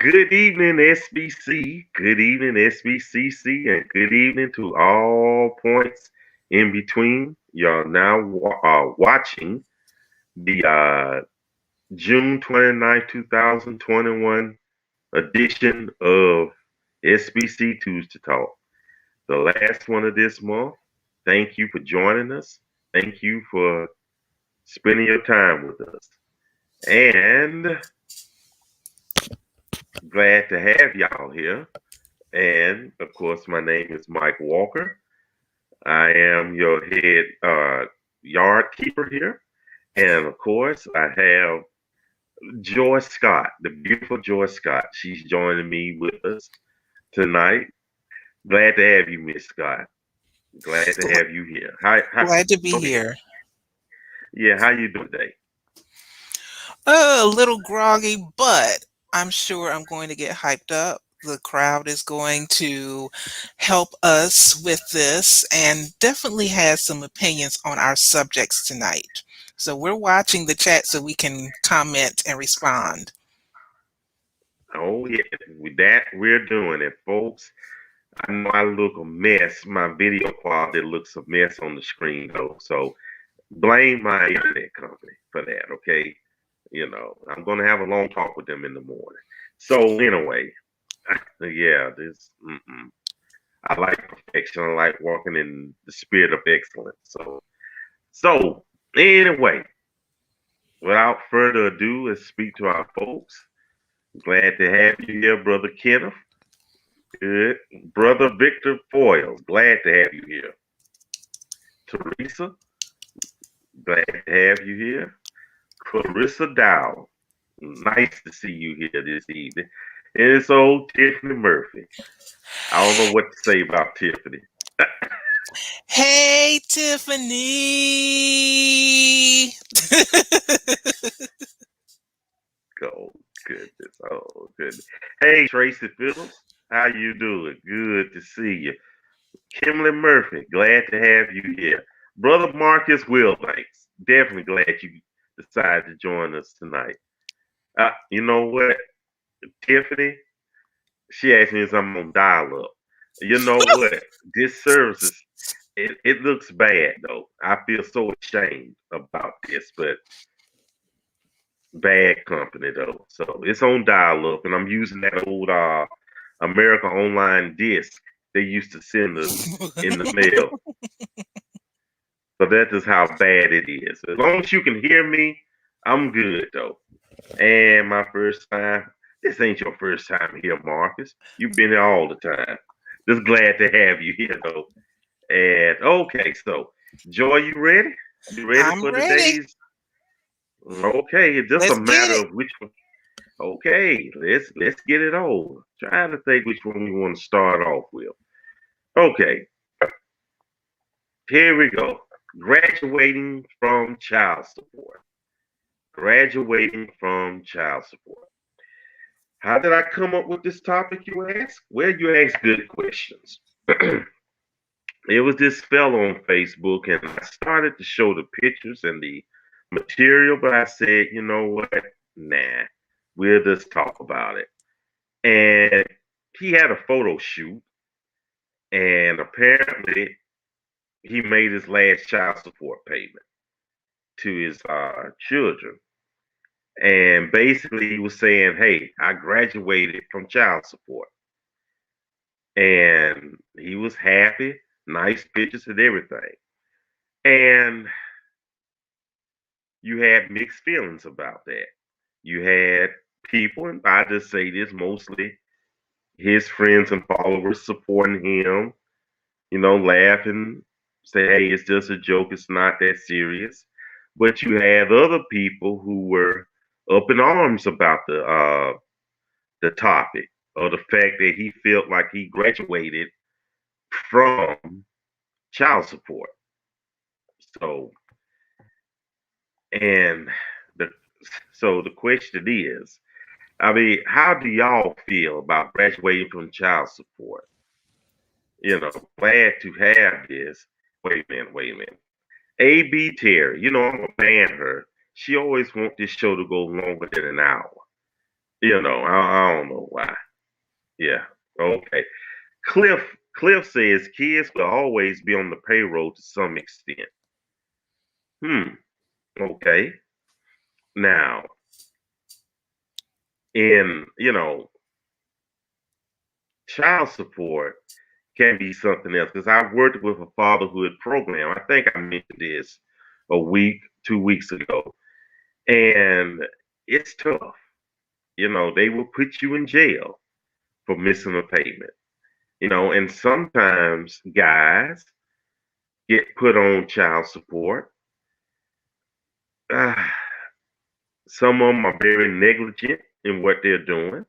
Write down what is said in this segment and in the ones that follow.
Good evening, SBC. Good evening, SBCC, and good evening to all points in between. Y'all now watching the June 29th, 2021 edition of SBC Tuesday Talk, the last one of this month. Thank you for joining us. Thank you for spending your time with us. And glad to have y'all here. And of course, my name is Mike Walker. I am your head yard keeper here. And of course, I have Joy Scott, the beautiful Joy Scott. She's joining me with us tonight. Glad to have you, Miss Scott. Glad to have you here. Glad to be Go ahead. here. Yeah, how you doing today? A little groggy, but I'm sure I'm going to get hyped up. The crowd is going to help us with this and definitely has some opinions on our subjects tonight. So we're watching the chat so we can comment and respond. Oh yeah, with that we're doing it, folks. I know I look a mess. My video quality looks a mess on the screen though. So blame my internet company for that, okay? I'm gonna have a long talk with them in the morning. So anyway, yeah, I like perfection. I like walking in the spirit of excellence. So anyway, without further ado, let's speak to our folks. Glad to have you here, brother Kenneth. Good, brother Victor Foyle. Glad to have you here. Teresa, glad to have you here. Clarissa Dow, nice to see you here this evening. And it's old Tiffany Murphy. I don't know what to say about Tiffany. Hey, Tiffany! Oh goodness, oh goodness. Hey Tracy Phillips, how you doing? Good to see you. Kimberly Murphy, glad to have you here. Brother Marcus Wilbanks, definitely glad you decided to join us tonight. You know what? Tiffany, she asked me if I'm on dial up. You know what? This service it looks bad though. I feel so ashamed about this, but bad company though. So it's on dial up, and I'm using that old America Online disc they used to send us in the mail. So that is how bad it is. As long as you can hear me, I'm good though. And my first time, this ain't your first time here, Marcus. You've been here all the time. Just glad to have you here though. And okay, so Joy, you ready? You ready I'm for ready. today's? Okay, it's just a Let's get matter it. of which one. Okay, let's get it on. Trying to think which one we want to start off with. Okay, here we go. Graduating from child support. Graduating from child support. How did I come up with this topic, you ask? Well, you ask good questions. It was this fellow on Facebook, and I started to show the pictures and the material, but I said, you know what? Nah, we'll just talk about it. And he had a photo shoot, and apparently he made his last child support payment to his children. And basically, he was saying, "Hey, I graduated from child support," and he was happy, nice pictures and everything. And you had mixed feelings about that. You had people, and I just say this mostly his friends and followers supporting him, laughing, say, hey, it's just a joke, it's not that serious. But you had other people who were up in arms about the topic or the fact that he felt like he graduated from child support. So and the the question is, I mean, how do y'all feel about graduating from child support? Glad to have this. Wait a minute. A.B. Terry, I'm gonna ban her. She always want this show to go longer than an hour. I don't know why. Yeah. Okay. Cliff Cliff says kids will always be on the payroll to some extent. Hmm. Okay. Now, in child support can be something else because I've worked with a fatherhood program. I think I mentioned this a week, 2 weeks ago, and it's tough. They will put you in jail for missing a payment. And sometimes guys get put on child support. Uh, some of them are very negligent in what they're doing.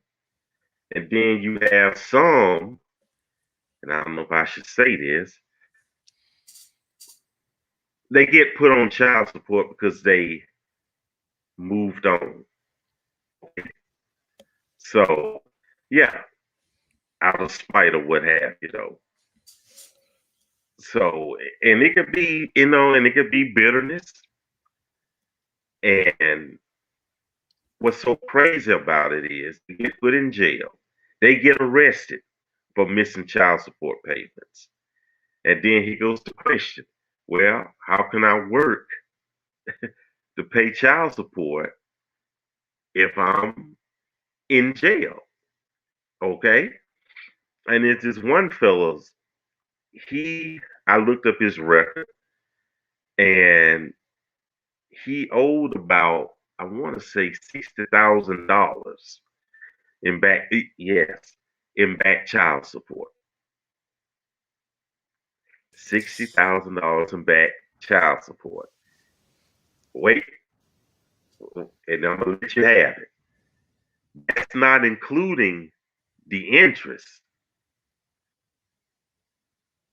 And then you have some, and I don't know if I should say this, they get put on child support because they moved on. So, yeah, out of spite or what have you. So, and it could be, and it could be bitterness. And what's so crazy about it is they get put in jail. They get arrested for missing child support payments. And then he goes to question, well, how can I work to pay child support if I'm in jail? Okay. And it's this one fellow's, I looked up his record and he owed about, I want to say $60,000 in back, yes, in back child support. $60,000 in back child support. Wait, and I'm gonna let you have it. That's not including the interest.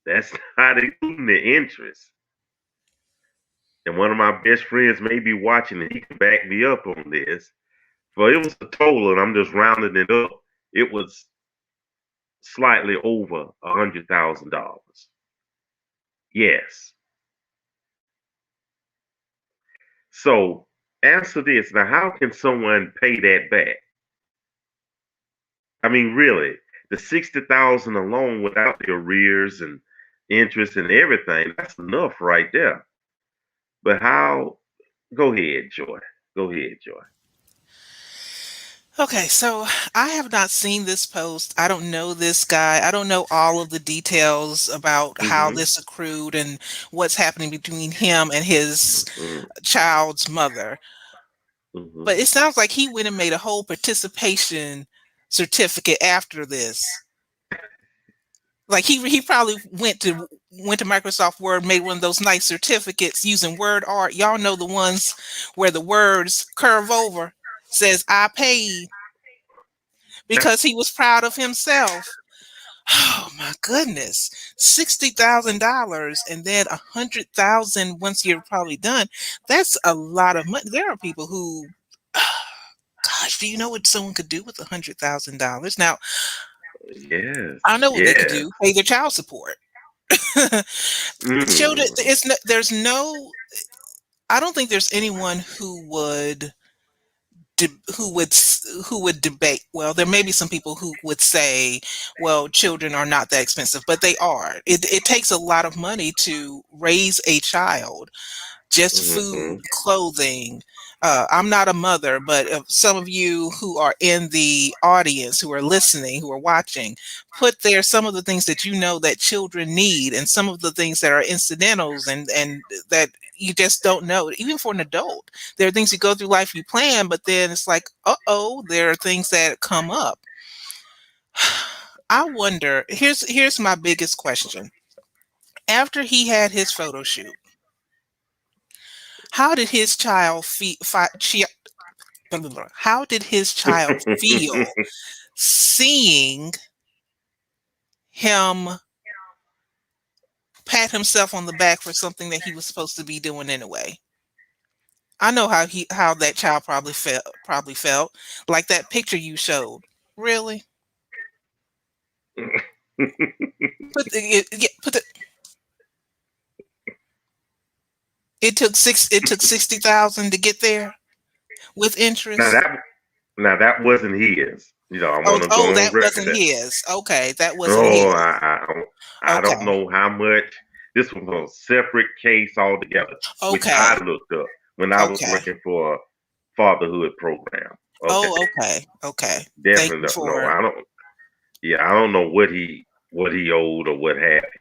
That's not including the interest. And one of my best friends may be watching and he can back me up on this. But it was a total, and I'm just rounding it up. It was slightly over $100,000. Yes. So answer this. Now, how can someone pay that back? I mean, really, the 60,000 alone without the arrears and interest and everything, that's enough right there. But how? Go ahead, Joy. Go ahead, Joy. Okay, so I have not seen this post. I don't know this guy. I don't know all of the details about how Mm-hmm. this accrued and what's happening between him and his Mm-hmm. child's mother. Mm-hmm. But it sounds like he went and made a whole participation certificate after this. Like he probably went to Microsoft Word, made one of those nice certificates using word art. Y'all know the ones where the words curve over, says I paid, because he was proud of himself. Oh my goodness. $60,000 and then 100,000 once you're probably done. That's a lot of money. There are people who, gosh, do you know what someone could do with $100,000? Now, Yes. I know what they could Yes. do. Pay their child support. Children, Mm. there's no, I don't think there's anyone who would who would debate. Well, there may be some people who would say, well, children are not that expensive, but they are. It takes a lot of money to raise a child. Just Mm-hmm. food, clothing. I'm not a mother, but if some of you who are in the audience, who are listening, who are watching, put there some of the things that you know that children need, and some of the things that are incidentals and that you just don't know. Even for an adult, there are things you go through life you plan, but then it's like, there are things that come up. I wonder. Here's my biggest question. After he had his photo shoot, how did his child feel? How did his child feel seeing him pat himself on the back for something that he was supposed to be doing anyway? I know how that child probably felt like that picture you showed. Really? Put the it took 60,000 to get there with Now interest. that. Now that wasn't his. I Oh, want to go oh, on that record wasn't that. his. Okay, that wasn't No, his. I don't Okay, know how much. This was a separate case altogether, which I okay, looked up when I was okay. working for a fatherhood program. Okay, Oh, okay, okay. Thank definitely you no. for I don't. Yeah, I don't know what he owed or what happened.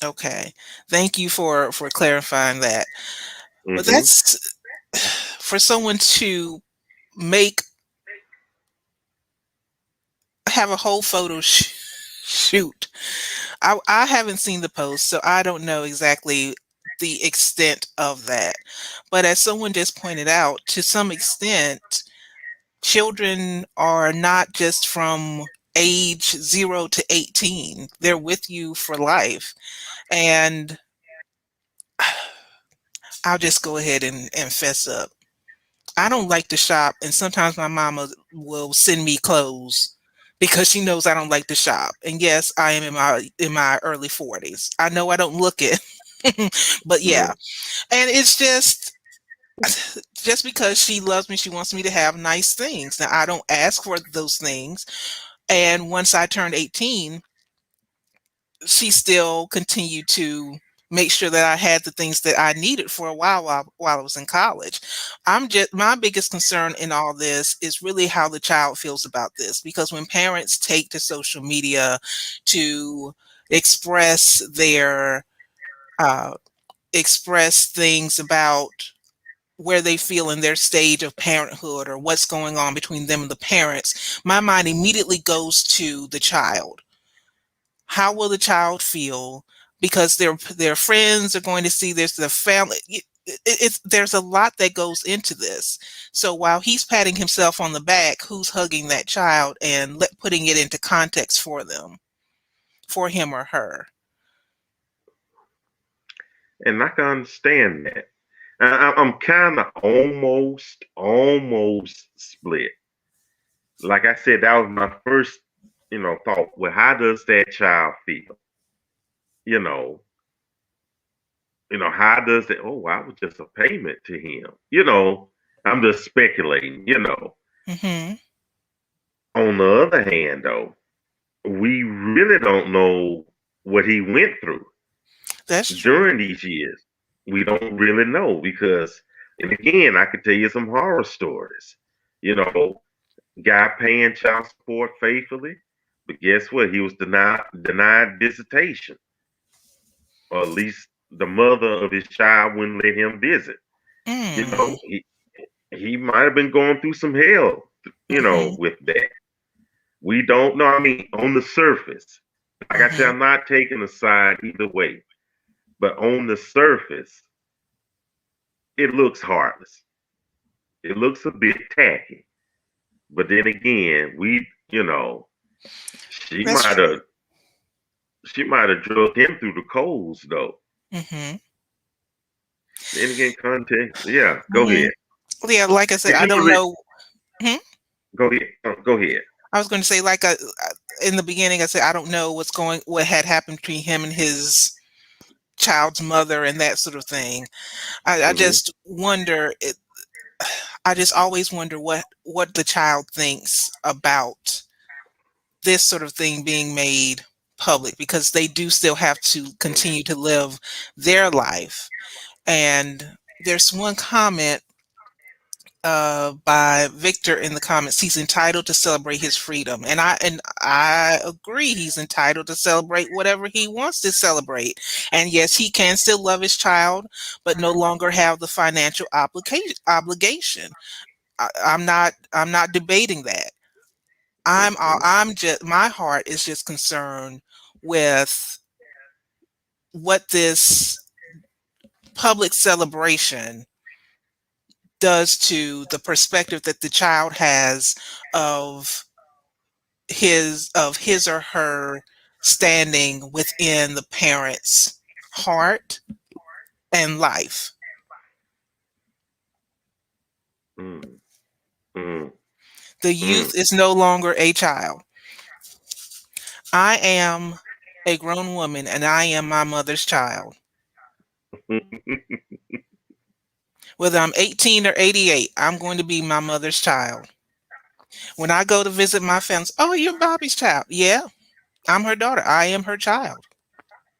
okay. Thank you for clarifying that. But Hmm. that's for someone to make have a whole shoot. I haven't seen the post, so I don't know exactly the extent of that. But as someone just pointed out, to some extent, children are not just from age 0 to 18. They're with you for life. And I'll just go ahead and fess up. I don't like to shop, and sometimes my mama will send me clothes because she knows I don't like to shop. And yes, I am in my early 40s. I know I don't look it, but yeah. Mm. And it's just because she loves me, she wants me to have nice things. Now I don't ask for those things. And once I turned 18, she still continued to make sure that I had the things that I needed for a while I was in college. My biggest concern in all this is really how the child feels about this, because when parents take to social media to express their uh, express things about where they feel in their stage of parenthood or what's going on between them and the parents, my mind immediately goes to the child. How will the child feel? Because their friends are going to see this, the family. There's a lot that goes into this. So while he's patting himself on the back, who's hugging that child and putting it into context for them, for him or her? And I can understand that. I'm kind of almost split. Like I said, that was my first, thought. Well, how does that child feel? You know, how does that? Oh, I was just a payment to him. I'm just speculating. Hmm. On the other hand, though, we really don't know what he went through That's true. during these years. We don't really know because, and again, I could tell you some horror stories. You know, guy paying child support faithfully, but guess what? He was denied visitation, or at least the mother of his child wouldn't let him visit. You Mm. know, he might have been going through some hell, Hmm. with that. We don't know. I mean, on the surface, like I said, Hmm. I'm not taking a side either way, but on the surface, it looks heartless. It looks a bit tacky. But then again, she That's might true. have she might have drugged him through the coals though. Hmm. Then again, context. Yeah, go Hmm. ahead. Yeah, like I said, If I you don't were know. Hmm? go ahead. Go ahead. I was going to say, like, in the beginning, I said I don't know what had happened between him and his child's mother and that sort of thing. I Hmm. just wonder. I just always wonder what the child thinks about this sort of thing being made public, because they do still have to continue to live their life. And there's one comment by Victor in the comments. He's entitled to celebrate his freedom, and I agree. He's entitled to celebrate whatever he wants to celebrate. And yes, he can still love his child, but no longer have the financial obligation. I'm not debating that. Hmm. I'm just my heart is just concerned with what this public celebration does to the perspective that the child has of his or her standing within the parent's heart and life. Mm, mm, The mm. youth is no longer a child. I am a grown woman and I am my mother's child. Whether I'm 18 or 88, I'm going to be my mother's child. When I go to visit my family, oh, you're Bobby's child. Yeah, I'm her daughter. I am her child.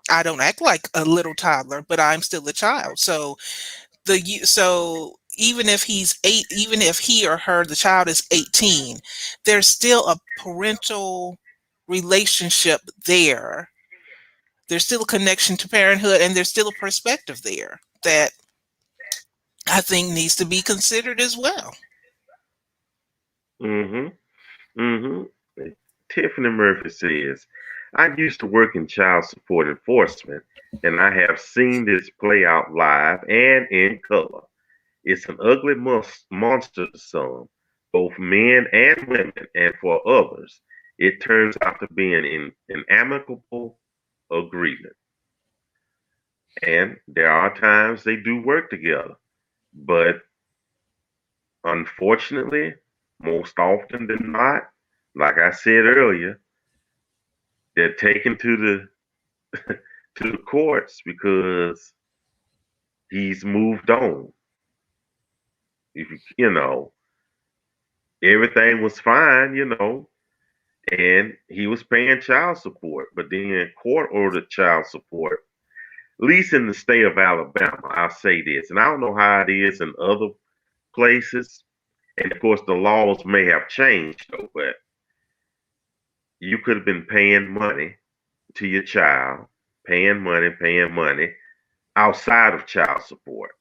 I don't act like a little toddler, but I'm still a child. So even if he's 8, even if he or her, the child is 18, there's still a parental relationship there. There's still a connection to parenthood, and there's still a perspective there that I think needs to be considered as well. Mm-hmm. Mm-hmm. Tiffany Murphy says, I used to work in child support enforcement, and I have seen this play out live and in color. It's an ugly monster to some, both men and women, and for others, it turns out to be an amicable agreement. And there are times they do work together, but unfortunately, most often than not, like I said earlier, they're taken to the courts because he's moved on. If you know, everything was fine, and he was paying child support, but then court ordered child support. At least in the state of Alabama, I'll say this, and I don't know how it is in other places. And of course, the laws may have changed, though, but you could have been paying money to your child, paying money outside of child support,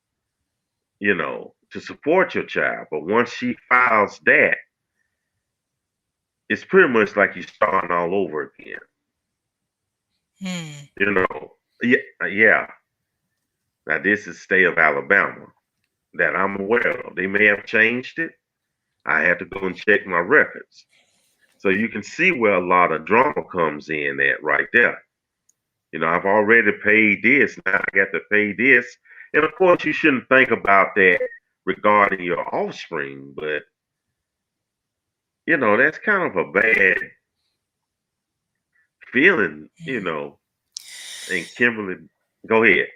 to support your child. But once she files that, it's pretty much like you're starting all over again. Hmm. You know, yeah, yeah. Now this is state of Alabama that I'm aware of. They may have changed it. I have to go and check my records. So you can see where a lot of drama comes in at right there. I've already paid this. Now I got to pay this. And of course, you shouldn't think about that regarding your offspring, but that's kind of a bad feeling, And Kimberly, go ahead.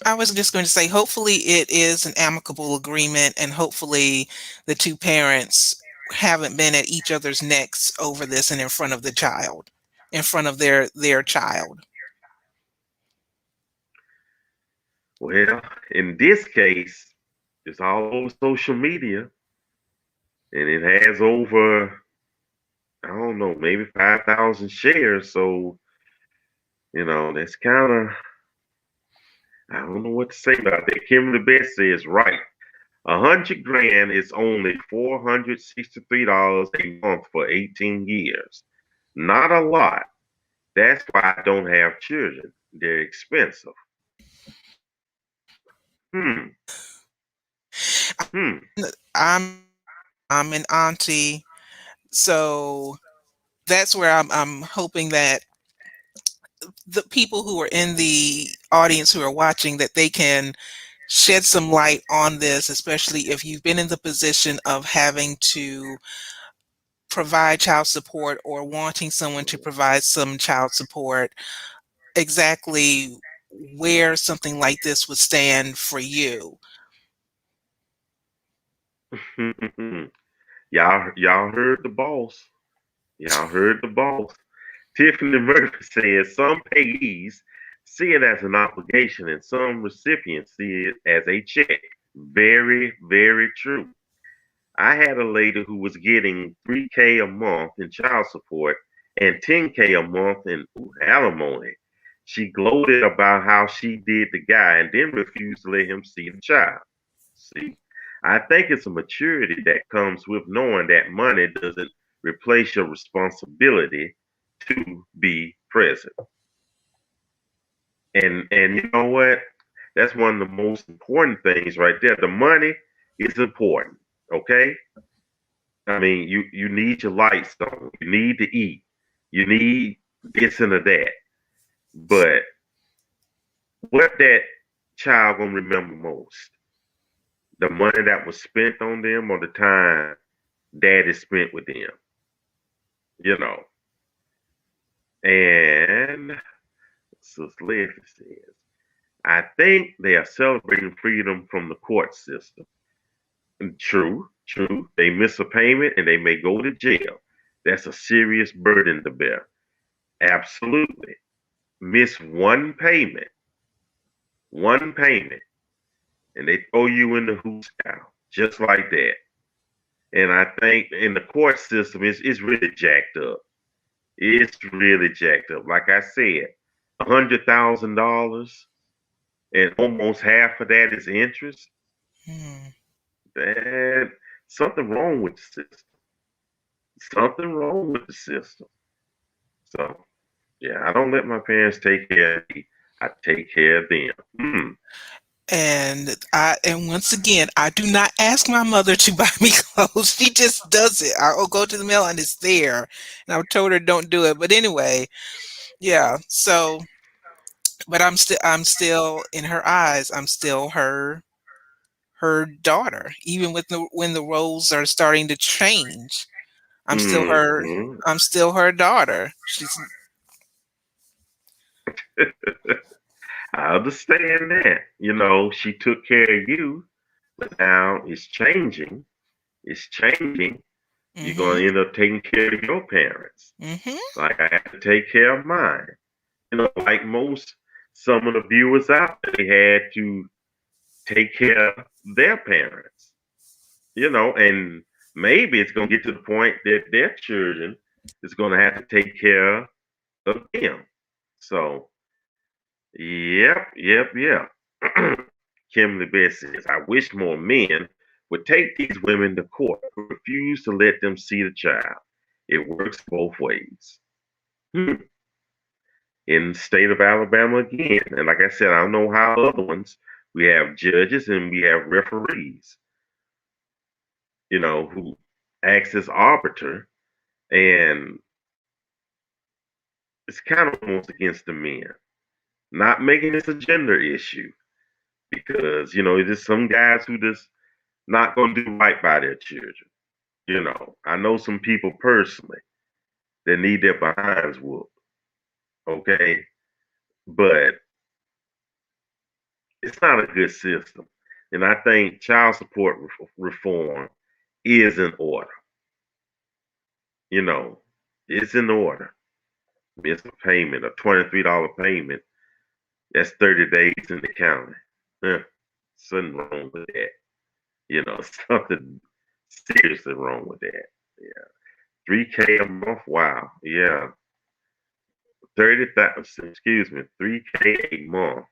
I was just going to say, hopefully, it is an amicable agreement, and hopefully, the two parents haven't been at each other's necks over this and in front of the child, in front of their child. Well, in this case, it's all over social media, and it has over, I don't know, maybe 5,000 shares. So, that's kind of, I don't know what to say about that. Kimberly Best says, right. 100 grand is only $463 a month for 18 years. Not a lot. That's why I don't have children. They're expensive. Hmm. Hmm. I'm an auntie, so that's where I'm hoping that the people who are in the audience who are watching, that they can shed some light on this, especially if you've been in the position of having to provide child support or wanting someone to provide some child support, exactly where something like this would stand for you. y'all heard the boss. Y'all heard the boss. Tiffany Murphy says some payees see it as an obligation and some recipients see it as a check. Very, very true. I had a lady who was getting 3K a month in child support and 10K a month in alimony. She gloated about how she did the guy and then refused to let him see the child. See, I think it's a maturity that comes with knowing that money doesn't replace your responsibility to be present. And you know what? That's one of the most important things right there. The money is important, okay? I mean, you need your lights on. You need to eat. You need this and that. But what that child gonna remember most? The money that was spent on them or the time daddy spent with them, you know. And Sister Leslie says, I think they are celebrating freedom from the court system. True, true. They miss a payment and they may go to jail. That's a serious burden to bear. Absolutely. Miss one payment, and they throw you in the hoop now, just like that. And I think in the court system, it's really jacked up. It's really jacked up. Like I said, $100,000 and almost half of that is interest. Hmm. That something wrong with the system. Something wrong with the system. So yeah, I don't let my parents take care of me. I take care of them. And once again, I do not ask my mother to buy me clothes. She just does it. I'll go to the mail and it's there. And I've told her don't do it. But anyway, yeah. So, but I'm still in her eyes, I'm still her daughter. Even with the when the roles are starting to change, I'm still her Mm-hmm. I'm still her daughter. She's I understand that. She took care of you, but now it's changing. It's changing. You're going mhm. to end up taking care of your parents. Mhm. Like I have to take care of mine. Like some of the viewers out there, they had to take care of their parents. And maybe it's going to get to the point that their children is going to have to take care of them. So, yep. Kimberly Best says, I wish more men would take these women to court, but refuse to let them see the child. It works both ways. Hmm. In the state of Alabama again, and like I said, I don't know how other ones. We have judges and we have referees, who acts as arbiter, and it's kind of almost against the men. Not making this a gender issue because there's some guys who just not gonna do right by their children. I know some people personally that need their behinds whooped. Okay, but it's not a good system, and I think child support reform is in order. You know, it's in order. It's a payment, a $23 payment. That's 30 days in the county. Something wrong with that. Something seriously wrong with that. Yeah. 3K a month. Wow. Yeah. 30,000, excuse me, 3K a month.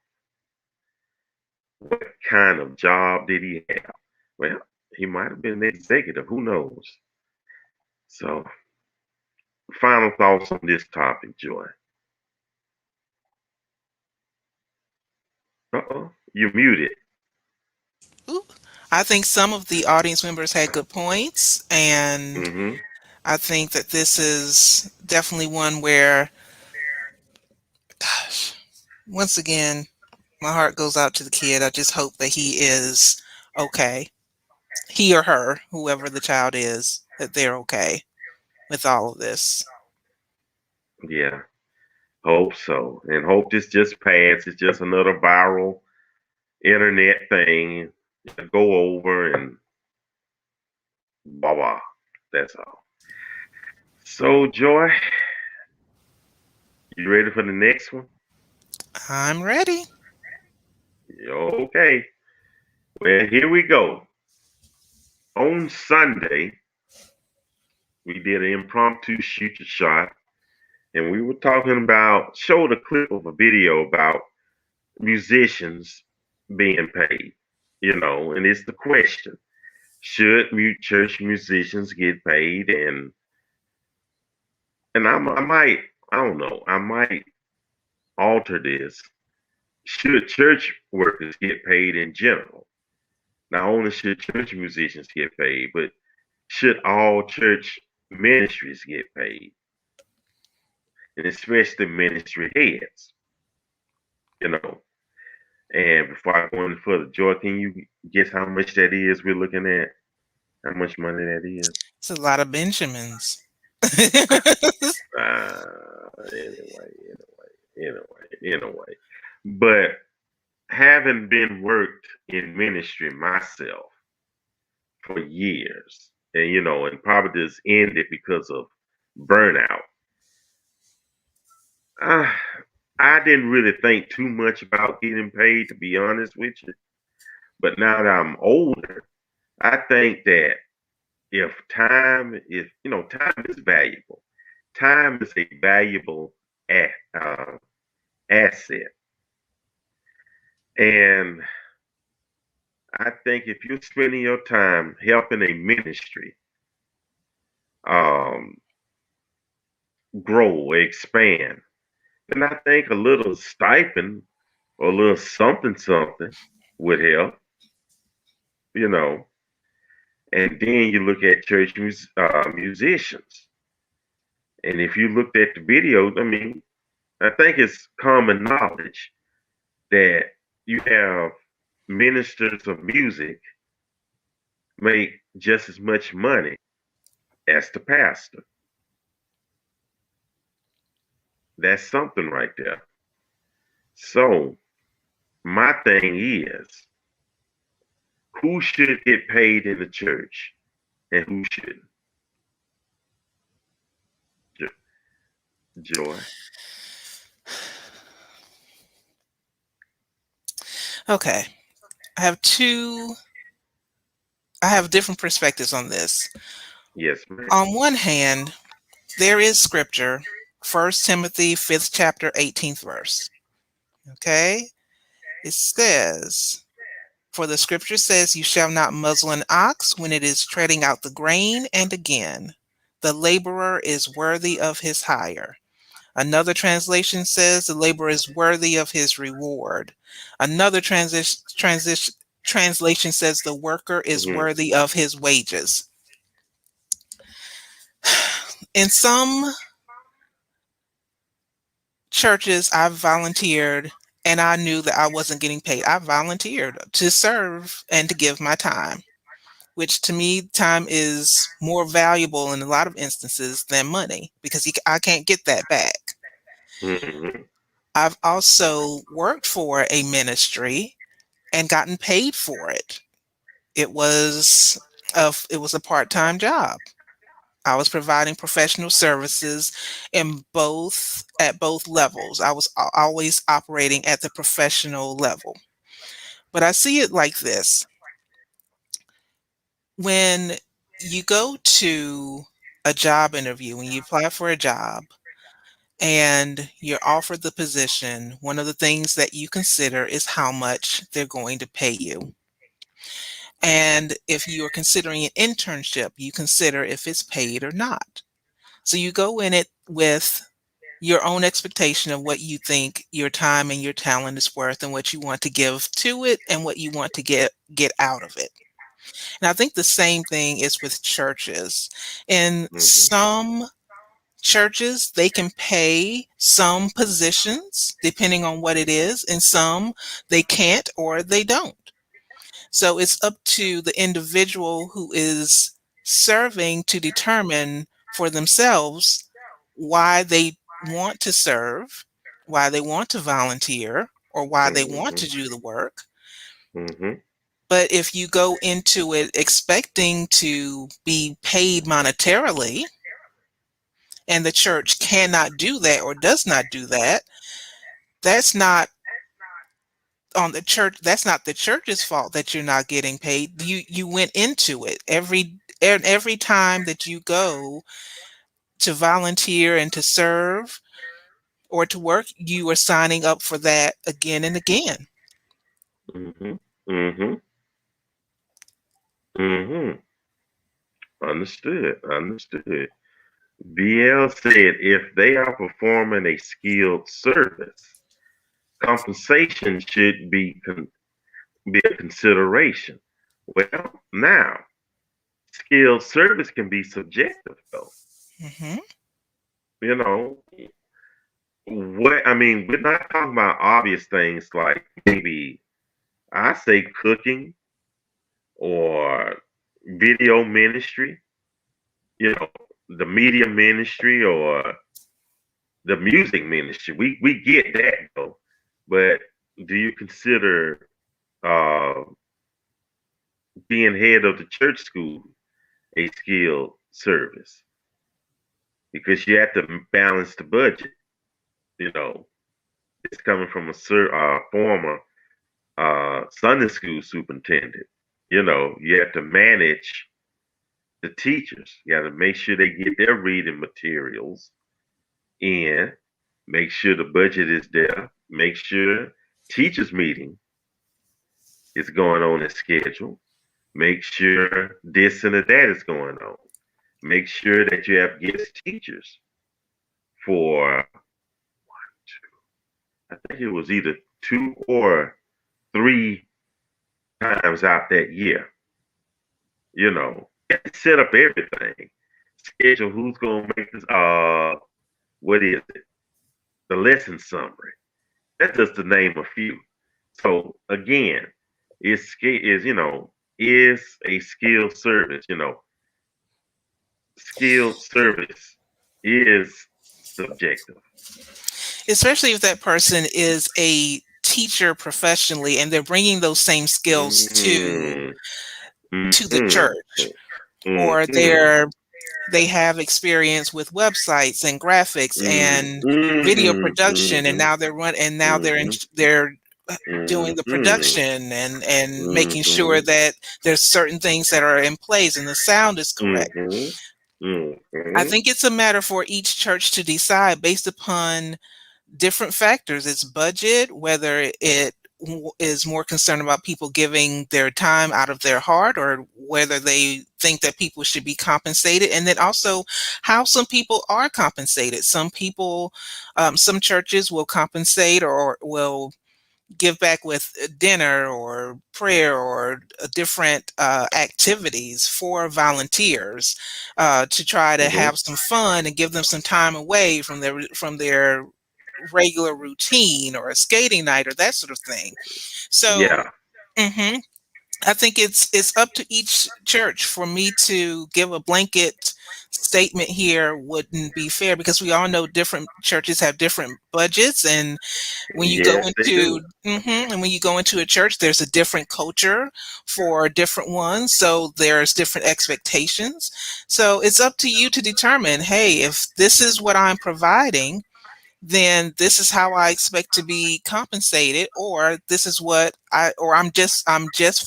What kind of job did he have? Well, he might have been an executive. Who knows? So, final thoughts on this topic, Joy. Uh-oh, you're muted. Ooh. I think some of the audience members had good points, and Mm-hmm. I think that this is definitely one where, gosh, once again, my heart goes out to the kid. I just hope that he is okay. He or her, whoever the child is, that they're okay with all of this. Yeah, hope so. And hope this just passed. It's just another viral internet thing. Go over and blah blah. That's all. So, Joy, you ready for the next one? I'm ready. Okay. Well, here we go. On Sunday, we did an impromptu shoot your shot, and we were talking about, showed a clip of a video about musicians being paid. And it's the question: should church musicians get paid? And I don't know, I might alter this. Should church workers get paid in general? Not only should church musicians get paid, but should all church ministries get paid? And especially ministry heads, you know. And before I go any further, Joy, can you guess how much that is we're looking at? How much money that is? It's a lot of Benjamins. Anyway. But having been worked in ministry myself, for years, and and probably just ended because of burnout. Uh, I didn't really think too much about getting paid, to be honest with you. But now that I'm older, I think that if time is valuable. Time is a valuable a- uh, asset, and I think if you're spending your time helping a ministry um, grow, expand, then I think a little stipend or a little something something would help, you know. And then you look at musicians, and if you looked at the videos, I mean, I think it's common knowledge that you have ministers of music make just as much money as the pastor. That's something right there. So my thing is, who should get paid in the church and who shouldn't? Joy. Okay. I have two, I have different perspectives on this. Yes, ma'am. On one hand, there is scripture, 1 Timothy 5th chapter, 18th verse. Okay. It says, for the scripture says, you shall not muzzle an ox when it is treading out the grain, and again, the laborer is worthy of his hire. Another translation says the laborer is worthy of his reward. Another translation says the worker is Hmm. worthy of his wages. In some churches, I've volunteered and I knew that I wasn't getting paid. I volunteered to serve and to give my time, which to me, time is more valuable in a lot of instances than money because I can't get that back. Hmm. I've also worked for a ministry and gotten paid for it. It was it was a part-time job. I was providing professional services in both at both levels. I was always operating at the professional level. But I see it like this. When you go to a job interview, when you apply for a job and you're offered the position, one of the things that you consider is how much they're going to pay you. And if you are considering an internship, you consider if it's paid or not. So you go in it with your own expectation of what you think your time and your talent is worth and what you want to give to it and what you want to get out of it. And I think the same thing is with churches. In Hmm. some churches, they can pay some positions depending on what it is, and some they can't or they don't. So it's up to the individual who is serving to determine for themselves why they want to serve, why they want to volunteer, or why they want Hmm. to do the work. Hmm. But if you go into it expecting to be paid monetarily, and the church cannot do that or does not do that, that's not on the church. That's not the church's fault that you're not getting paid. You went into it every time that you go to volunteer and to serve or to work, you are signing up for that again and again. Hmm. Hmm. Hmm. Understood. Understood. BL said if they are performing a skilled service, compensation should be a consideration. Well, now, skilled service can be subjective, though. Hmm. You know, what I mean, we're not talking about obvious things like maybe I say cooking or video ministry, you know, the media ministry or the music ministry. We get that though, but do you consider uh, being head of the church school a skilled service? Because you have to balance the budget. You know, it's coming from a former Sunday school superintendent. You know, you have to manage the teachers. You got to make sure they get their reading materials in, make sure the budget is there, make sure teachers meeting is going on as scheduled, make sure this and that is going on, make sure that you have guest teachers for, I think it was either 2 or 3 times out that year. You know, you have to set up everything, schedule who's going to make this, what is it? The lesson summary. That's just to name a few. So again, is a skilled service. You know, skilled service is subjective. Especially if that person is a teacher professionally and they're bringing those same skills Mm, to the mm, church, mm, or mm, they have experience with websites and graphics mm, and video mm, production, and mm, now mm, they're doing mm, the mm, production and making sure mm, that there's certain things that are in place and the sound is correct. mm, I mm, think it's a matter for each church to decide based upon different factors. It's budget, whether it is more concerned about people giving their time out of their heart, or whether they think that people should be compensated, and then also how some people are compensated. Some people, some churches will compensate or will give back with dinner or prayer or different activities for volunteers, to try to mm. have some fun and give them some time away from their regular routine, or a skating night or that sort of thing. So, Yeah. mhm, I think it's up to each church. For me to give a blanket statement here wouldn't be fair, because we all know different churches have different budgets, and when you go Yes, they do. into and when you go into a church, there's a different culture for different ones, so there's different expectations. So it's up to you to determine, hey, if this is what I'm providing, then this is how I expect to be compensated, or this is what or I'm just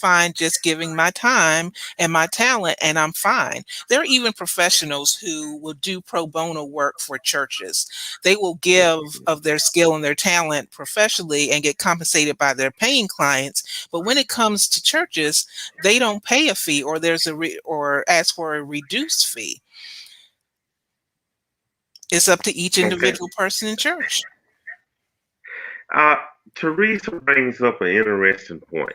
fine just giving my time and my talent, and I'm fine. There are even professionals who will do pro bono work for churches. They will give of their skill and their talent professionally and get compensated by their paying clients. But when it comes to churches, they don't pay a fee, or or ask for a reduced fee. It's up to each Okay. individual person in church. Uh, Teresa brings up an interesting point.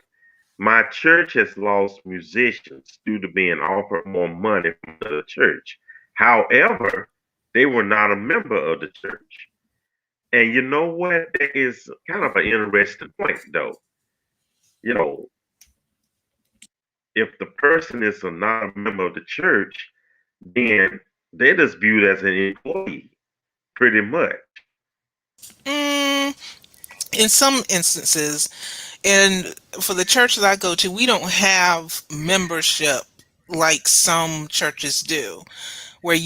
My church has lost musicians due to being offered more money from the church. However, they were not a member of the church. And you know what? That is kind of an interesting point, though. You know, if the person is not a member of the church, then they're just viewed as an employee, pretty much. Mm, in some instances, and for the church that I go to, we don't have membership like some churches do, where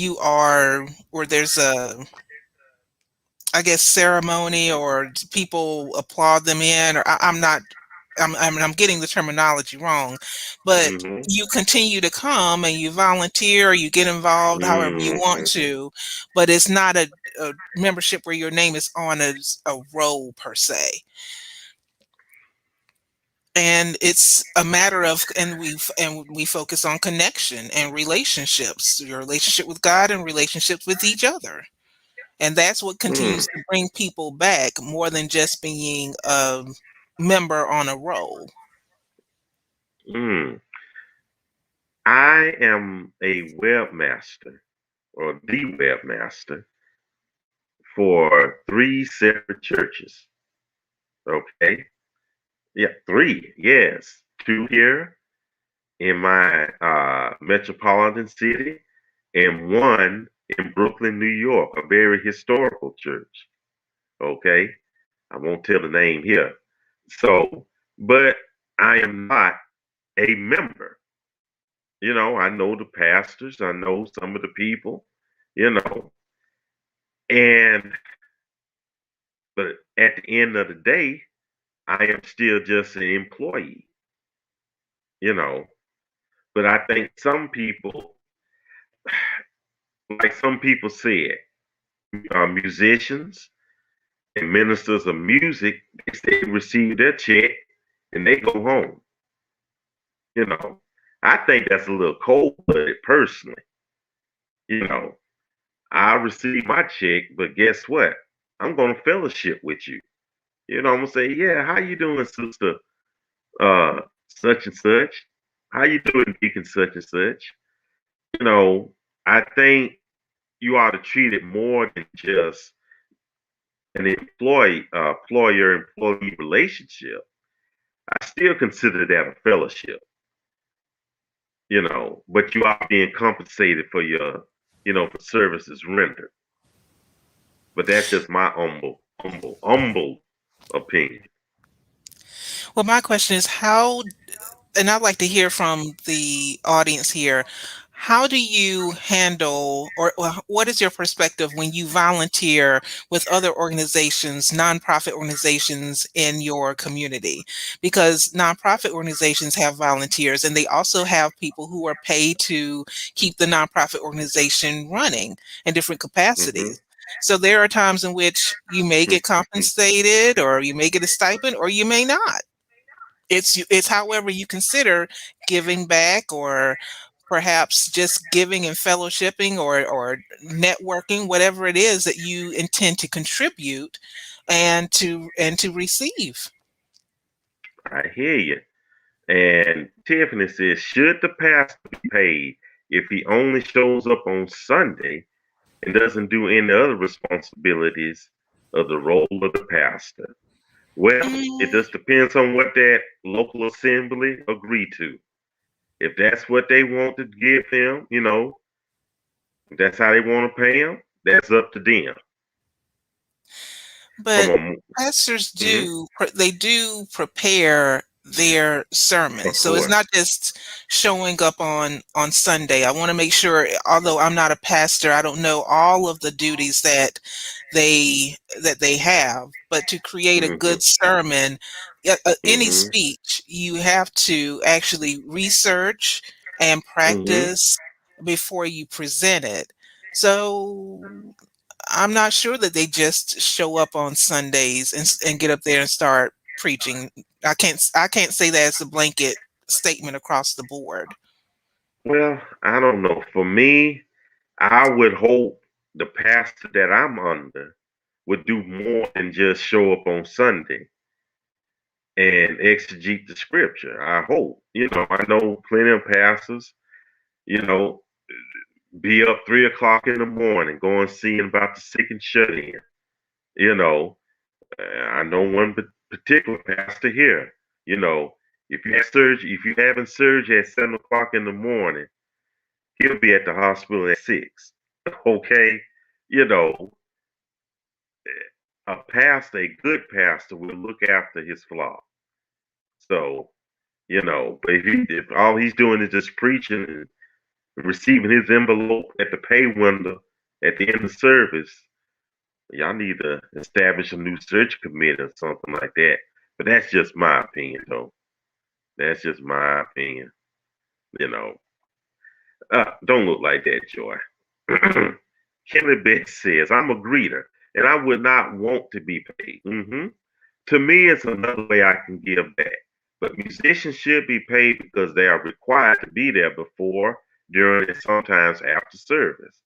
where there's a, I guess, ceremony, or people applaud them in, or I'm not, I'm getting the terminology wrong, but Mm-hmm. you continue to come and you volunteer, or you get involved however you want Mm-hmm. to, but it's not a membership where your name is on a roll per se. And it's a matter of, and we focus on connection and relationships, your relationship with God and relationships with each other. And that's what Mm, continues to bring people back, more than just being a member on a roll. mm. I am a webmaster or the webmaster for 3 separate churches. Okay. Yeah, three. Yes. Two here in my metropolitan city, and one in Brooklyn, New York, a very historical church. Okay. I won't tell the name here. So, but I am not a member. I know the pastors, I know some of the people, you know, and but at the end of the day, I am still just an employee, you know. But I think some people, like some people said, musicians and ministers of music, they receive their check and they go home. You know, I think that's a little cold-blooded personally. You know, I receive my check, but guess what? I'm gonna fellowship with you. I'm gonna say, yeah, how you doing, sister? Such and such. How you doing, deacon such and such? You know, I think you ought to treat it more than just an employer-employee relationship. I still consider that a fellowship. But you are being compensated for for services rendered. But that's just my humble opinion. Well, my question is how, and I'd like to hear from the audience here. How do you handle, or what is your perspective when you volunteer with other organizations, nonprofit organizations in your community? Because nonprofit organizations have volunteers and they also have people who are paid to keep the nonprofit organization running in different Hmm. capacities. So there are times in which you may get compensated or you may get a stipend or you may not. It's however you consider giving back, or perhaps just giving and fellowshipping, or networking, whatever it is that you intend to contribute and to receive. I hear you. And Tiffany says, should the pastor be paid if he only shows up on Sunday and doesn't do any other responsibilities of the role of the pastor? Well, it Mm, just depends on what that local assembly agree to. If that's what they want to give him, if that's how they want to pay him, that's up to them. From but a, pastors mhm, they do prepare their sermons, of so it's not course. just showing up on Sunday. I want to make sure, although I'm not a pastor, I don't know all of the duties that they have, but to create a Hmm. good sermon, any Hmm. speech, you have to actually research and Hmm. practice before you present it. So I'm not sure that they just show up on Sundays and get up there and start preaching. I can't say that it's a blanket statement across the board. Well, I don't know. For me, I would hope the pastor that I'm under would do more than just show up on Sunday and exegete the scripture. I hope. I know plenty of pastors, you know, be up 3 o'clock in the morning, going seeing about the sick and shut in. You know, I know one particular pastor here. You know, if you having surgery at 7 o'clock in the morning, he'll be at the hospital at 6. Okay, you know, a good pastor, will look after his flock. So, but if all he's doing is just preaching and receiving his envelope at the pay window at the end of service, y'all need to establish a new search committee or something like that. But that's just my opinion, though. That's just my opinion. You know, don't look like that, Joy. Kelly Beth says, I'm a greeter and I would not want to be paid. To me, it's another way I can give back. But musicians should be paid because they are required to be there before, during, and sometimes after service.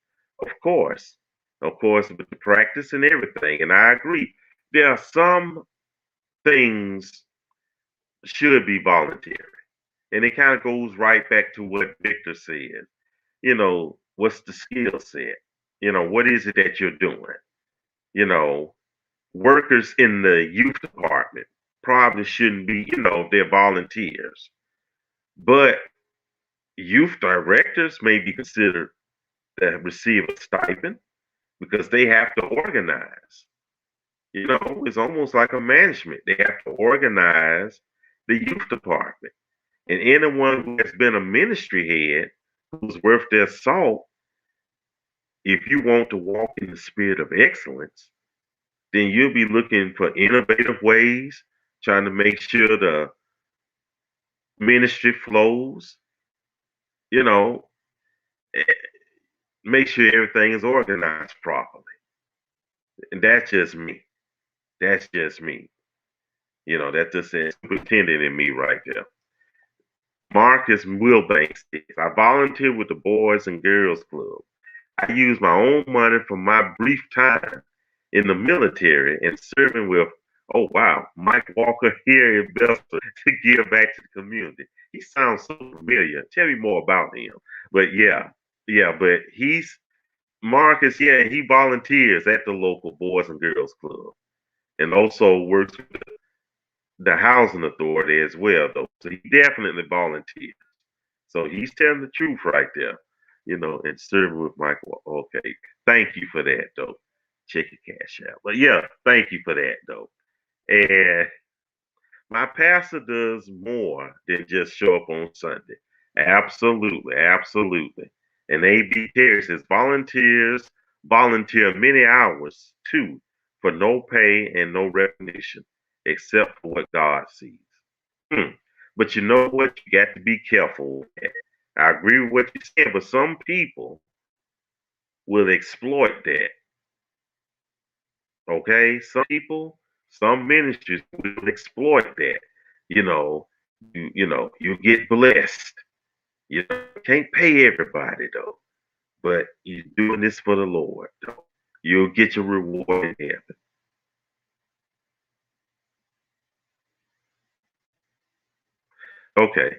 Of course, with the practice and everything. And I agree. There are some things should be voluntary. And it kind of goes right back to what Victor said. What's the skill set? What is it that you're doing? You know, Workers in the youth department probably shouldn't be, they're volunteers. But youth directors may be considered to receive a stipend because they have to organize. It's almost like a management. They have to organize the youth department. And anyone who has been a ministry head who's worth their salt, if you want to walk in the spirit of excellence, then you'll be looking for innovative ways, trying to make sure the ministry flows, you know, eh, make sure everything is organized properly. And that's just me. That's just me. That's just a superintendent in me right there. Marcus Wilbanks says, I volunteer with the Boys and Girls Club. I use my own money from my brief time in the military and serving with, oh wow, Mike Walker here in Belfast to give back to the community. He sounds so familiar. Tell me more about him. But but he's Marcus, yeah, he volunteers at the local Boys and Girls Club and also works with the housing authority as well, though. So he definitely volunteers. So he's telling the truth right there, and serving with Michael. Okay. Thank you for that, though. Check your cash out. But yeah, thank you for that, though. And my pastor does more than just show up on Sunday. Absolutely, absolutely. And A.B. Terry says volunteer many hours too for no pay and no recognition except for what God sees. Hmm. But you know what? You got to be careful with that. I agree with what you said, but some people will exploit that. Okay? Some people, some ministries will exploit that. You know, you get blessed. Can't pay everybody though, but you're doing this for the Lord though. You'll get your reward in heaven. Okay.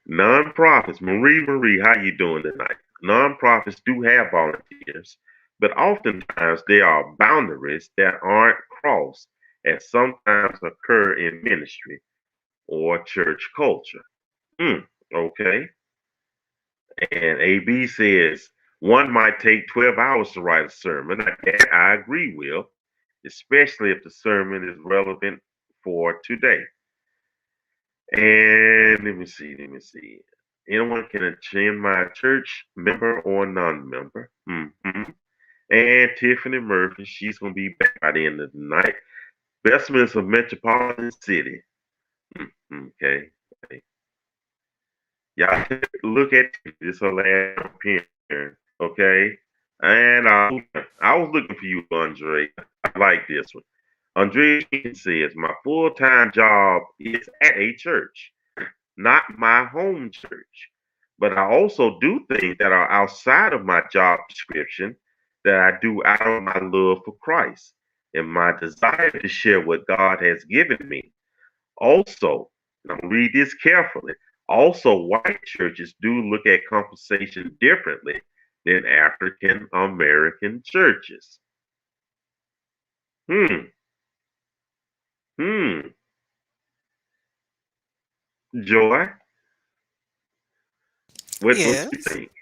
Nonprofits, Marie, how you doing tonight? Nonprofits do have volunteers, but oftentimes there are boundaries that aren't crossed, as sometimes occur in ministry or church culture. Hmm, okay. And AB says one might take 12 hours to write a sermon. I agree, Will, especially if the sermon is relevant for today. And let me see. Anyone can attend my church, member or non-member. And Tiffany Murphy, she's gonna be back by the end of the night. Bestman's a metropolitan city. Okay. Y'all look at this her last appearance. Okay. And I was looking for you, Andre. I like this one. Andre says, my full-time job is at a church, not my home church. But I also do things that are outside of my job description that I do out of my love for Christ and my desire to share what God has given me. Also, and I'm gonna read this carefully. Also, white churches do look at compensation differently than African American churches. Hmm. Hmm. Joy, what you Yes. think?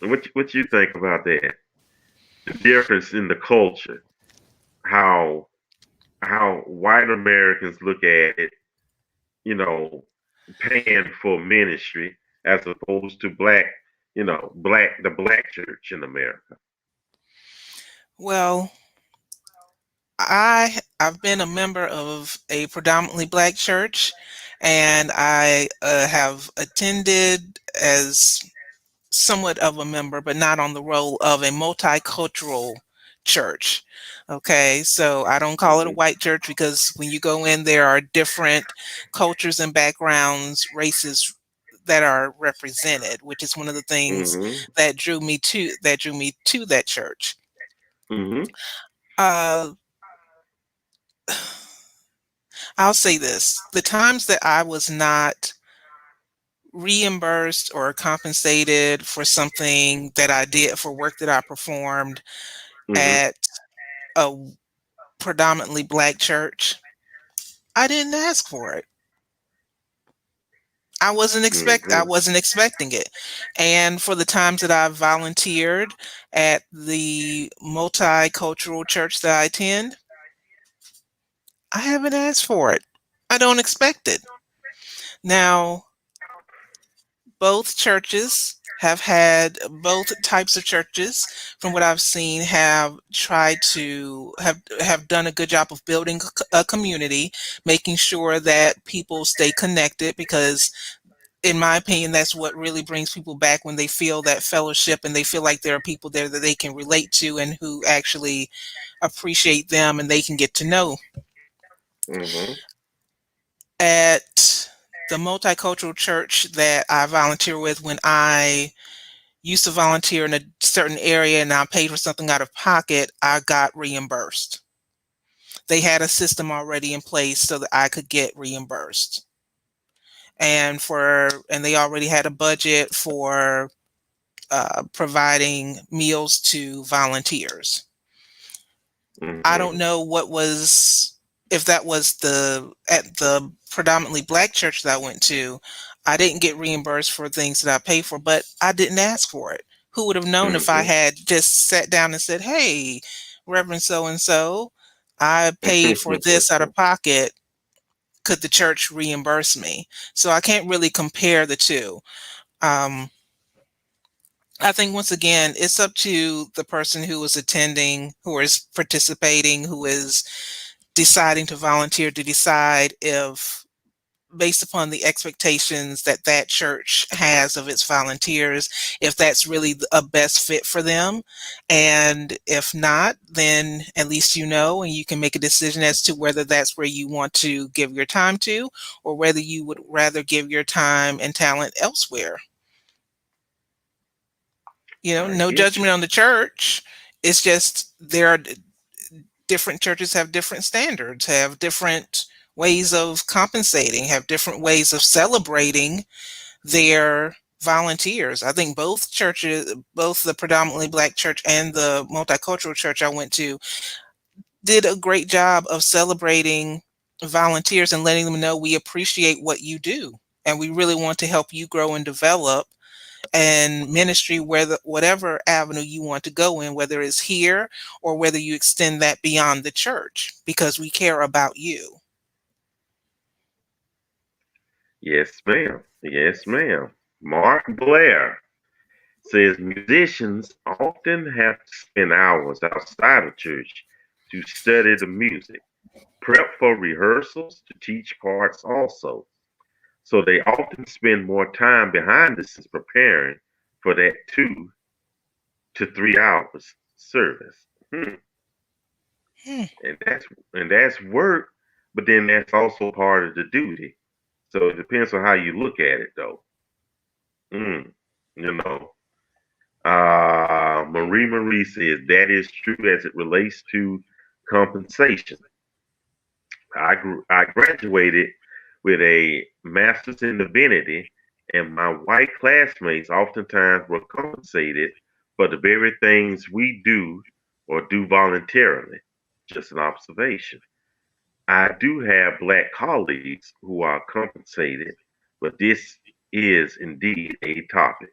What you think about that? The difference in the culture, how how white Americans look at it, you know, paying for ministry as opposed to the black church in America. Well, I've been a member of a predominantly black church, and I have attended as somewhat of a member, but not on the role of a multicultural church. Okay, so I don't call it a Hmm. white church because when you go in, there are different cultures and backgrounds, races that are represented, which is one of the things Hmm. that drew me to that church. Hmm. Uh, I'll say this: the times that I was not reimbursed or compensated for something that I did for work that I performed Hmm. at a predominantly black church, I didn't ask for it. I Hmm. wasn't expecting it. And for the times that I volunteered at the multicultural church that I attend, I haven't asked for it. I don't expect it. Now, both types of churches, from what I've seen, have tried to have done a good job of building a community, making sure that people stay connected, because in my opinion, that's what really brings people back, when they feel that fellowship and they feel like there are people there that they can relate to and who actually appreciate them and they can get to know. Mm-hmm. At the multicultural church that I volunteer with, when I used to volunteer in a certain area and I paid for something out of pocket, I got reimbursed. They had a system already in place so that I could get reimbursed. And they already had a budget for providing meals to volunteers. I don't Mm-hmm. know if that was at the predominantly black church that I went to. I didn't get reimbursed for things that I paid for, but I didn't ask for it. Who would have known if I Mm-hmm. had just sat down and said, "Hey, Reverend so and so, I paid for this out of pocket. Could the church reimburse me?" So I can't really compare the two. Um, I think once again, it's up to the person who is attending, who is participating, who is deciding to volunteer, to decide if, based upon the expectations that that church has of its volunteers, if that's really a best fit for them. And if not, then at least you know, and you can make a decision as to whether that's where you want to give your time to, or whether you would rather give your time and talent elsewhere. I No get you. judgment on the church. It's just there are different churches have different standards, have different ways of compensating, have different ways of celebrating their volunteers. I think both churches, both the predominantly black church and the multicultural church I went to, did a great job of celebrating volunteers and letting them know we appreciate what you do and we really want to help you grow and develop and ministry, whatever avenue you want to go in, whether it's here or whether you extend that beyond the church, because we care about you. Yes, ma'am. Yes, ma'am. Mark Blair says musicians often have to spend hours outside of church to study the music, prep for rehearsals, to teach parts also. So they often spend more time behind the scenes preparing for that 2 to 3 hours service. Hmm. And that's work, but then that's also part of the duty. So it depends on how you look at it, though. Mm, you know. Marie says that is true as it relates to compensation. I graduated with a master's in divinity, and my white classmates oftentimes were compensated for the very things we do or do voluntarily. Just an observation. I do have black colleagues who are compensated, but this is indeed a topic.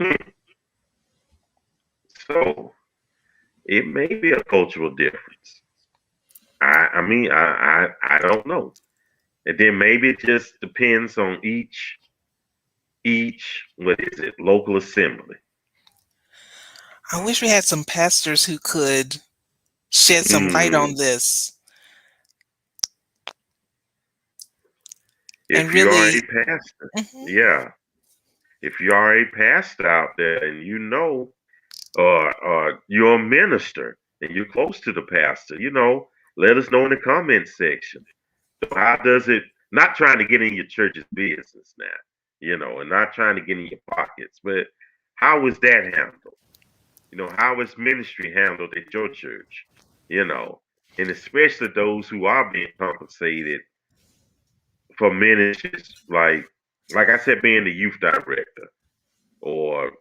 Hmm. So it may be a cultural difference. I don't know. And then maybe it just depends on each what is it, local assembly. I wish we had some pastors who could shed some light Mm, on this and if you are really. a pastor, Mhm. yeah. If you are a pastor out there and you know, or you're a minister and you're close to the pastor, let us know in the comment section. So how does it, not trying to get in your church's business now, and not trying to get in your pockets, but how is that handled? How is ministry handled at your church? You know, and especially those who are being compensated for ministries like I said, being the youth director or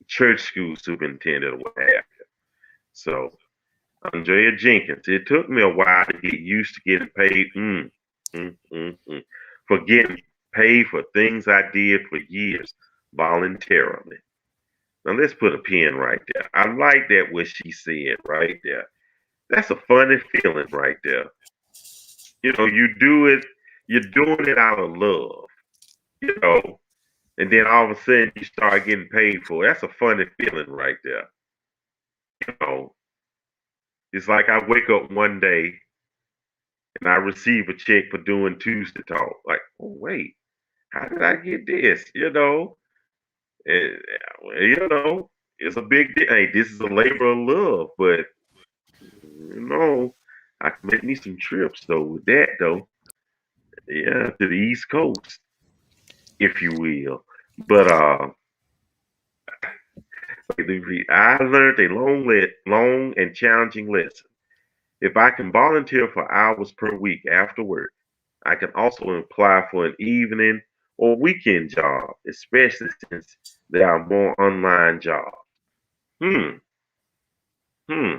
church school superintendent or what have you. So Andrea Jenkins, it took me a while to get used to getting paid for getting paid for things I did for years voluntarily. Now let's put a pin right there. I like that what she said right there. That's a funny feeling right there. You do it, you're doing it out of love, you know, and then all of a sudden you start getting paid for it. That's a funny feeling right there. You know, it's like I wake up one day and I receive a check for doing Tuesday Talk. Like, oh, wait, how did I get this? And, you know, it's a big deal. Hey, this is a labor of love, but you know, I can make me some trips though with that though. Yeah, to the East Coast, if you will. But I learned a long and challenging lesson. If I can volunteer for hours per week after work, I can also apply for an evening or weekend job, especially since there are more online jobs. Hmm, hmm.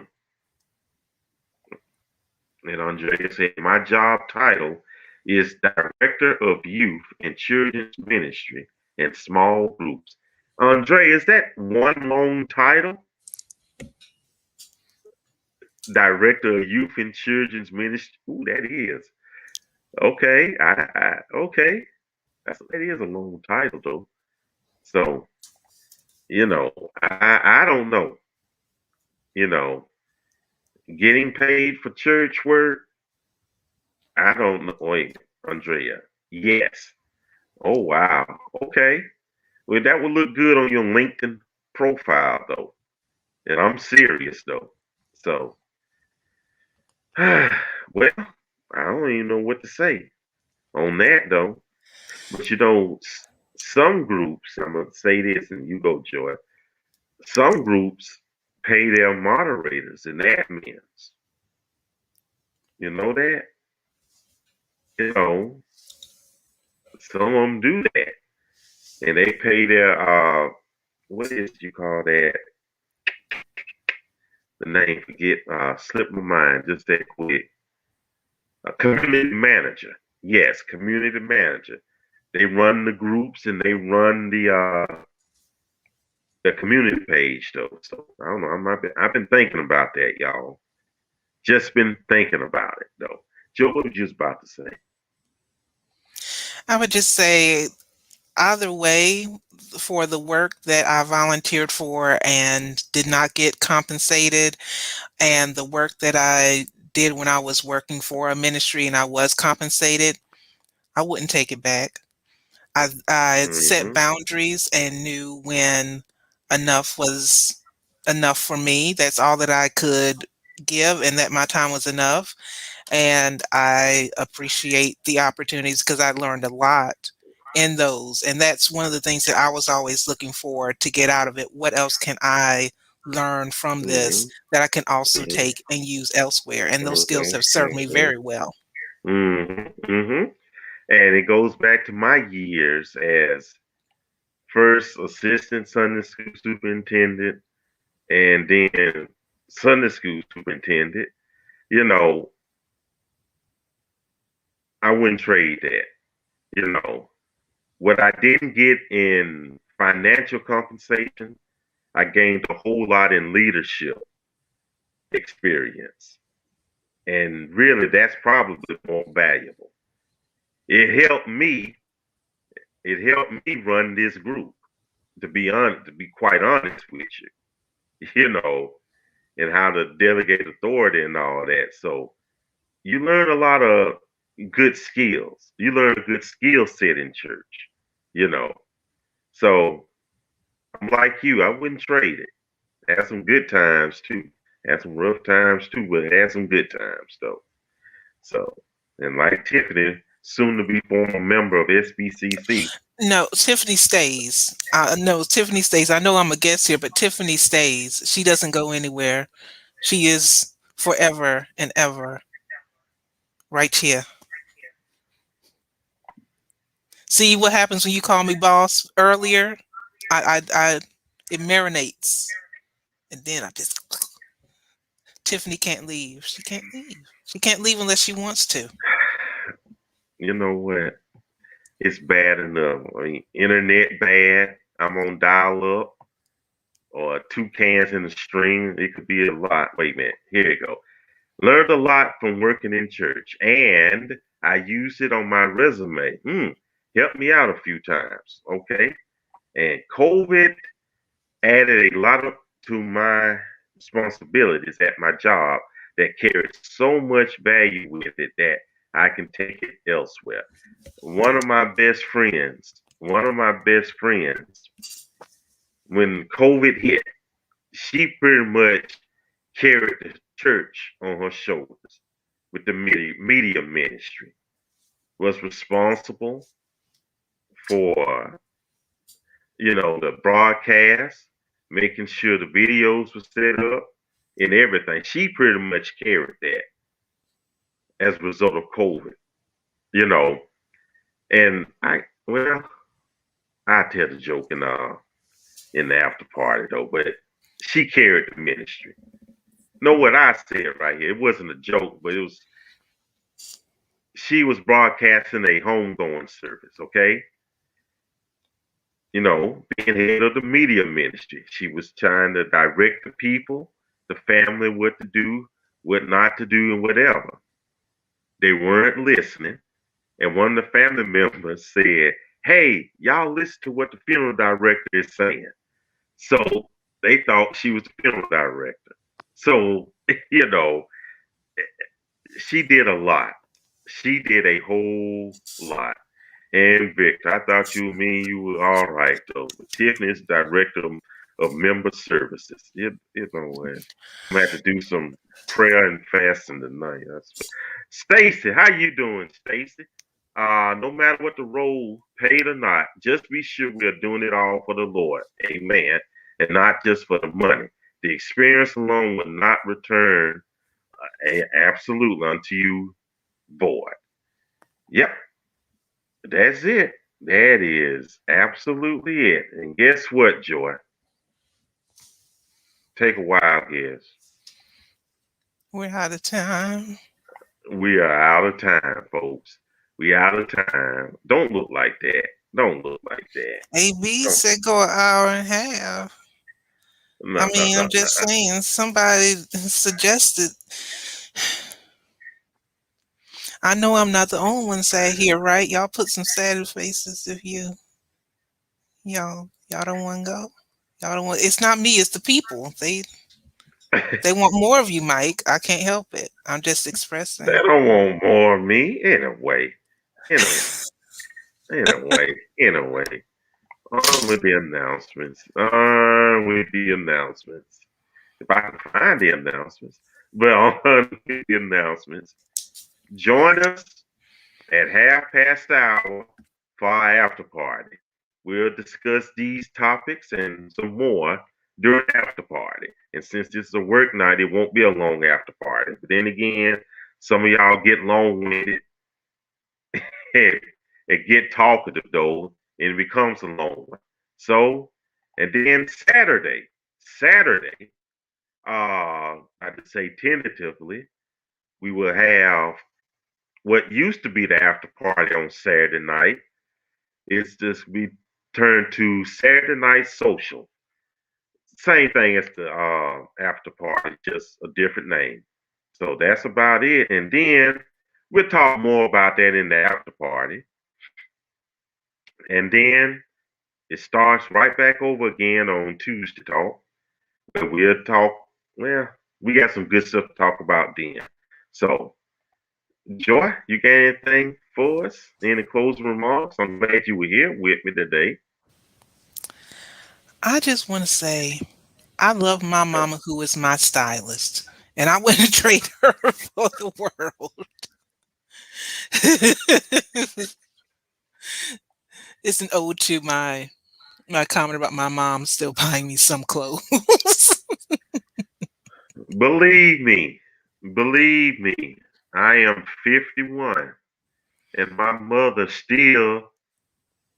And Andrea said, my job title is Director of Youth and Children's Ministry and Small Groups. Andre, is that one long title? Director of Youth and Children's Ministry. Ooh, that is. Okay. Okay. That is a long title though. So, you know, I don't know. You know, getting paid for church work, I don't know. Wait, Andrea. Yes. Oh wow. Okay. Well, that would look good on your LinkedIn profile though. And I'm serious though. So well, I don't even know what to say on that though. But some groups, I'm gonna say this and you go, Joy. Some groups pay their moderators and admins. You know that? You know, some of them do that. And they pay their what is you call that? The name forget slipped my mind just that quick. A community manager. Yes, community manager. They run the groups and they run the community page though. So I don't know. I've been thinking about that, y'all. Just been thinking about it though. Joe, what was you just about to say? I would just say either way, for the work that I volunteered for and did not get compensated, and the work that I did when I was working for a ministry and I was compensated, I wouldn't take it back. I set Mm-hmm. boundaries and knew when enough was enough for me. That's all that I could give, and that my time was enough. And I appreciate the opportunities because I learned a lot in those. And that's one of the things that I was always looking for to get out of it. What else can I learn from this Mm-hmm. that I can also Mm-hmm. take and use elsewhere? And those skills have served me Mm-hmm. very well. Mm-hmm. Mm-hmm. And it goes back to my years as first assistant Sunday school superintendent and then Sunday school superintendent. You know, I wouldn't trade that. You know, what I didn't get in financial compensation, I gained a whole lot in leadership experience. And really, that's probably more valuable. It helped me. It helped me run this group. To be quite honest with you, and how to delegate authority and all that. So you learn a lot of good skills. You learn a good skill set in church, you know. So I'm like you, I wouldn't trade it. Had some good times too. Had some rough times too, but had some good times though. So, and like Tiffany, soon to be former member of SBCC. No, Tiffany stays. No, Tiffany stays. I know I'm a guest here, but Tiffany stays. She doesn't go anywhere. She is forever and ever right here. See what happens when you call me boss earlier? It marinates, and then I just Tiffany can't leave. She can't leave. She can't leave unless she wants to. You know what? It's bad enough. I mean, internet bad. I'm on dial up or two cans in a string. It could be a lot. Wait a minute. Here you go. Learned a lot from working in church, and I used it on my resume. Helped me out a few times. Okay. And COVID added a lot to my responsibilities at my job that carried so much value with it that I can take it elsewhere. One of my best friends, when COVID hit, she pretty much carried the church on her shoulders with the media ministry, was responsible for, the broadcast, making sure the videos were set up and everything. She pretty much carried that as a result of COVID, you know. And I tell the joke in the after party though, but she carried the ministry. Know what I said right here? It wasn't a joke, but it was. She was broadcasting a homegoing service. Okay, being head of the media ministry, she was trying to direct the people, the family, what to do, what not to do, and whatever. They weren't listening, and one of the family members said, "Hey, y'all listen to what the funeral director is saying." So they thought she was the funeral director. So, you know, she did a lot. She did a whole lot. And Victor, I thought you were all right though. But Tiffany's director of member services. You know what? I'm gonna have to do some prayer and fasting tonight. Stacy, how you doing, Stacy? No matter what the role, paid or not, just be sure we are doing it all for the Lord. Amen. And not just for the money. The experience alone will not return absolutely unto you void. Yep, that's it. That is absolutely it. And guess what, Joy? Take a wild guess. We're out of time. We are out of time, folks. We out of time. Don't look like that. Don't look like that. AB Don't. said go an hour and a half. No, I no, mean, no, I'm just saying, somebody suggested. I know I'm not the only one sat here, right? Y'all put some sad faces if y'all don't want to go. Y'all don't want. It's not me. It's the people. They no. they want more of you, Mike. I can't help it. I'm just They expressing. don't want more of me anyway. Anyway, anyway. On with the announcements. On with the announcements. If I can find the announcements. But on with the announcements. Join us at 1/2 past for our after party. We'll discuss these topics and some more during the after party. And since this is a work night, it won't be a long after party. But then again, some of y'all get long-winded and get talkative though, and it becomes a long one. So, and then Saturday, I'd say tentatively, we will have what used to be the after party on Saturday night. It's just we turn to Saturday night social. Same thing as the after party, just a different name. So that's about it. And then we'll talk more about that in the after party. And then it starts right back over again on Tuesday talk. Where we'll talk, well, we got some good stuff to talk about then. So, Joy, you got anything for us? Any closing remarks? I'm glad you were here with me today. I just want to say I love my mama who is my stylist, and I wouldn't trade her for the world. It's an ode to my comment about my mom still buying me some clothes. Believe me, believe me, I am 51 and my mother still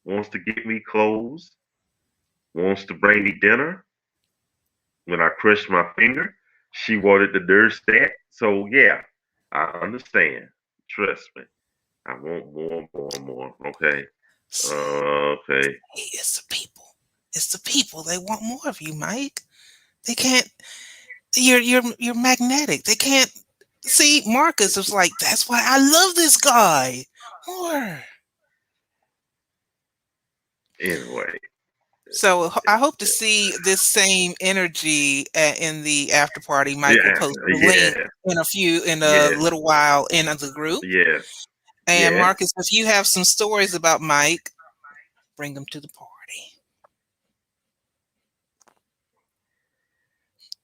wants to get me clothes, wants to bring me dinner. When I crushed my finger, she wanted the nurse that. So yeah, I understand. Trust me. I want more, more, more. Okay. Okay. Hey, it's the people. It's the people. They want more of you, Mike. They can't. You're magnetic. They can't. see, Marcus was like, that's why I love this guy more. Anyway. So I hope to see this same energy in the after party. Mike will Yeah, post the link yeah, in a yeah, little while in the group. yeah, And yeah. Marcus, if you have some stories about Mike, bring them to the party.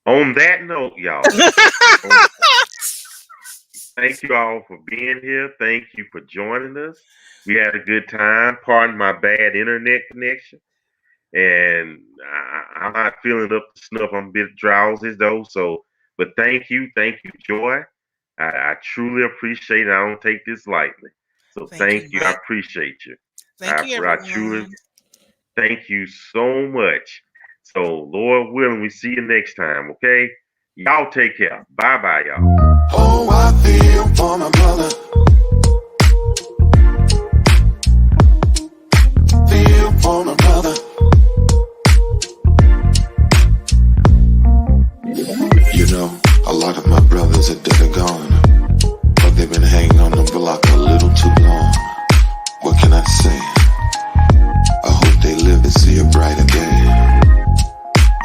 On that note, y'all, thank you all for being here. Thank you for joining us. We had a good time. Pardon my bad internet connection. And I'm not feeling up to snuff. I'm a bit drowsy though. So, but thank you, Joy. I truly appreciate it. I don't take this lightly. So Thank you, thank you. I Mike. appreciate you. Thank you, I truly everyone. thank you so much. So, Lord willing, we see you next time. Okay, y'all take care. Bye bye, y'all. Oh, I feel for my brother. Feel for my brother. You know, a lot of my brothers are dead or gone, but they've been hanging on the block a little too long. What can I say? I hope they live to see a brighter day.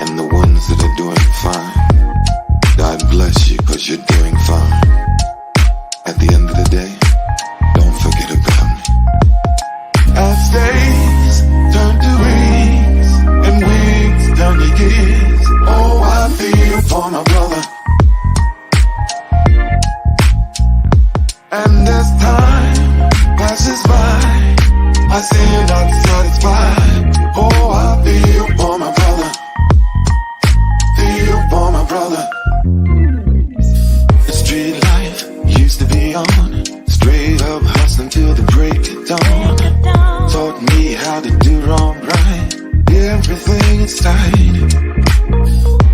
And the ones that are doing fine, God bless you, 'cause you're doing fine. At the end of the day, don't forget about me. As days turn to weeks, and weeks turn to years, oh, I feel for my brother. And as time passes by, I still not satisfied. Oh, I feel for my brother. Feel for my brother. The street life used to be on, straight up hustling till the break of dawn. Taught me how to do wrong right. Everything is tight,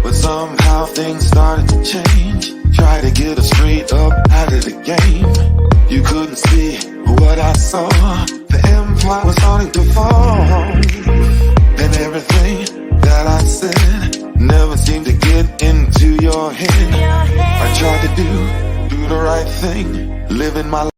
but somehow things started to change. Try to get us straight up out of the game. You couldn't see what I saw. The empire was starting to fall, and everything that I said never seemed to get into your head. I tried to do the right thing, living my